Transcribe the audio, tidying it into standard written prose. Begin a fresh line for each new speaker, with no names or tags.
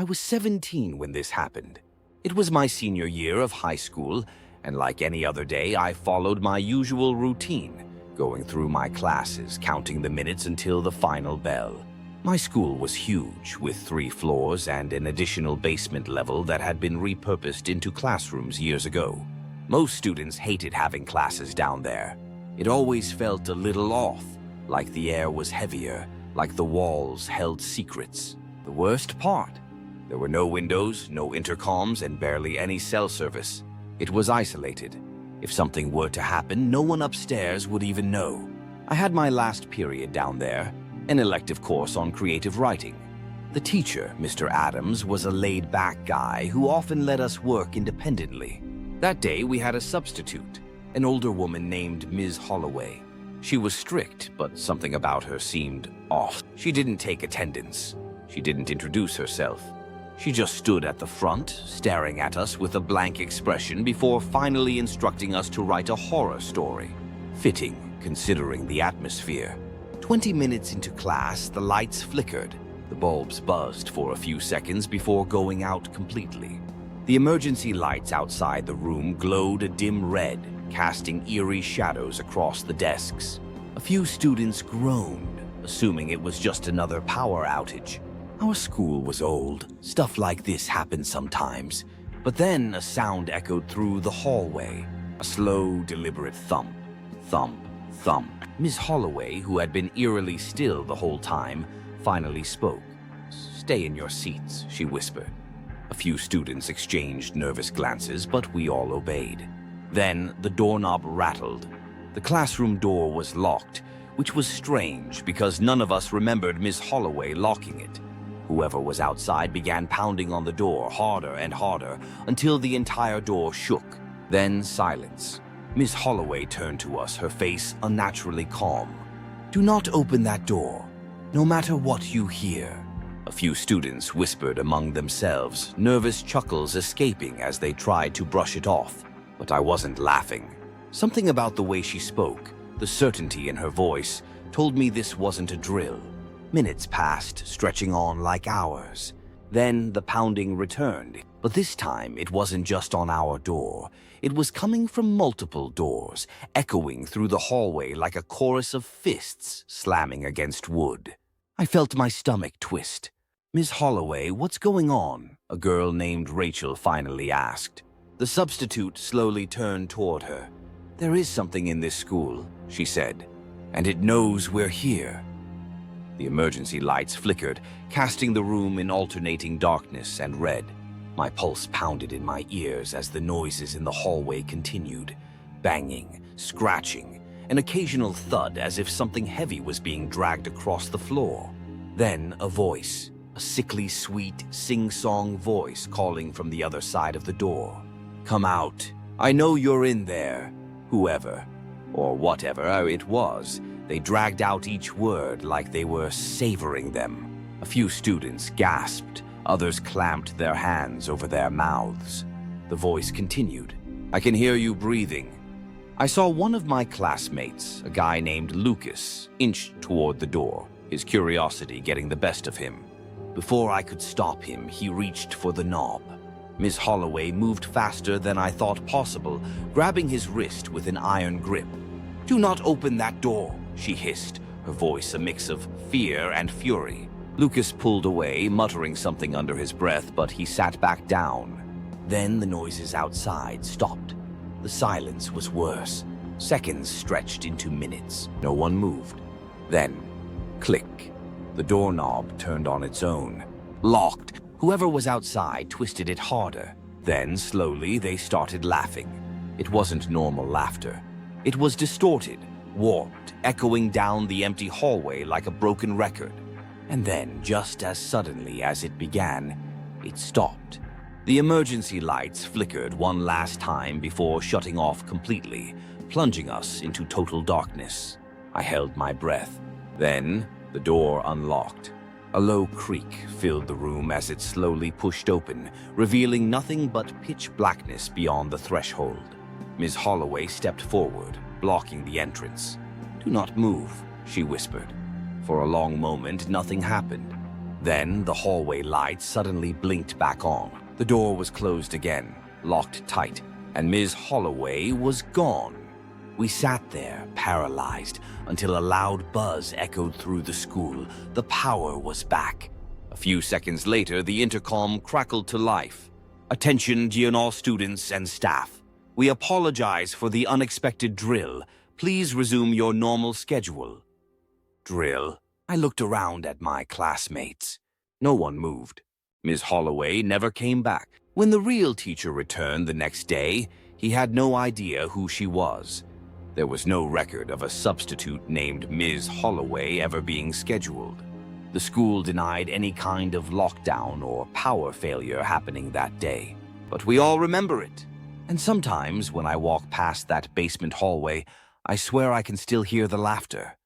I was 17 when this happened. It was my senior year of high school, and like any other day, I followed my usual routine, going through my classes, counting the minutes until the final bell. My school was huge, with 3 floors and an additional basement level that had been repurposed into classrooms years ago. Most students hated having classes down there. It always felt a little off, like the air was heavier, like the walls held secrets. The worst part, there were no windows, no intercoms, and barely any cell service. It was isolated. If something were to happen, no one upstairs would even know. I had my last period down there, an elective course on creative writing. The teacher, Mr. Adams, was a laid-back guy who often let us work independently. That day, we had a substitute, an older woman named Ms. Holloway. She was strict, but something about her seemed off. She didn't take attendance. She didn't introduce herself. She just stood at the front, staring at us with a blank expression before finally instructing us to write a horror story. Fitting, considering the atmosphere. 20 minutes into class, the lights flickered. The bulbs buzzed for a few seconds before going out completely. The emergency lights outside the room glowed a dim red, casting eerie shadows across the desks. A few students groaned, assuming it was just another power outage. Our school was old. Stuff like this happened sometimes. But then a sound echoed through the hallway. A slow, deliberate thump, thump, thump. Miss Holloway, who had been eerily still the whole time, finally spoke. "Stay in your seats," she whispered. A few students exchanged nervous glances, but we all obeyed. Then the doorknob rattled. The classroom door was locked, which was strange because none of us remembered Miss Holloway locking it. Whoever was outside began pounding on the door harder and harder until the entire door shook. Then silence. Miss Holloway turned to us, her face unnaturally calm. "Do not open that door, no matter what you hear." A few students whispered among themselves, nervous chuckles escaping as they tried to brush it off. But I wasn't laughing. Something about the way she spoke, the certainty in her voice, told me this wasn't a drill. Minutes passed, stretching on like hours. Then the pounding returned, but this time it wasn't just on our door. It was coming from multiple doors, echoing through the hallway like a chorus of fists slamming against wood. I felt my stomach twist. "Miss Holloway, what's going on?" a girl named Rachel finally asked. The substitute slowly turned toward her. "There is something in this school," she said, "and it knows we're here." The emergency lights flickered, casting the room in alternating darkness and red. My pulse pounded in my ears as the noises in the hallway continued. Banging, scratching, an occasional thud as if something heavy was being dragged across the floor. Then a voice, a sickly sweet, sing-song voice calling from the other side of the door. "Come out. I know you're in there." Whoever, or whatever it was, they dragged out each word like they were savoring them. A few students gasped, others clamped their hands over their mouths. The voice continued. "I can hear you breathing." I saw one of my classmates, a guy named Lucas, inch toward the door, his curiosity getting the best of him. Before I could stop him, he reached for the knob. Miss Holloway moved faster than I thought possible, grabbing his wrist with an iron grip. "Do not open that door," she hissed, her voice a mix of fear and fury. Lucas pulled away, muttering something under his breath, but he sat back down. Then the noises outside stopped. The silence was worse. Seconds stretched into minutes. No one moved. Then, click. The doorknob turned on its own. Locked. Whoever was outside twisted it harder. Then, slowly, they started laughing. It wasn't normal laughter. It was distorted, warped, echoing down the empty hallway like a broken record. And then, just as suddenly as it began, it stopped. The emergency lights flickered one last time before shutting off completely, plunging us into total darkness. I held my breath. Then, the door unlocked. A low creak filled the room as it slowly pushed open, revealing nothing but pitch blackness beyond the threshold. Ms. Holloway stepped forward, blocking the entrance. "Do not move," she whispered. For a long moment, nothing happened. Then the hallway light suddenly blinked back on. The door was closed again, locked tight, and Ms. Holloway was gone. We sat there, paralyzed, until a loud buzz echoed through the school. The power was back. A few seconds later, the intercom crackled to life. "Attention, GNR students and staff. We apologize for the unexpected drill. Please resume your normal schedule." Drill? I looked around at my classmates. No one moved. Ms. Holloway never came back. When the real teacher returned the next day, he had no idea who she was. There was no record of a substitute named Ms. Holloway ever being scheduled. The school denied any kind of lockdown or power failure happening that day. But we all remember it. And sometimes when I walk past that basement hallway, I swear I can still hear the laughter.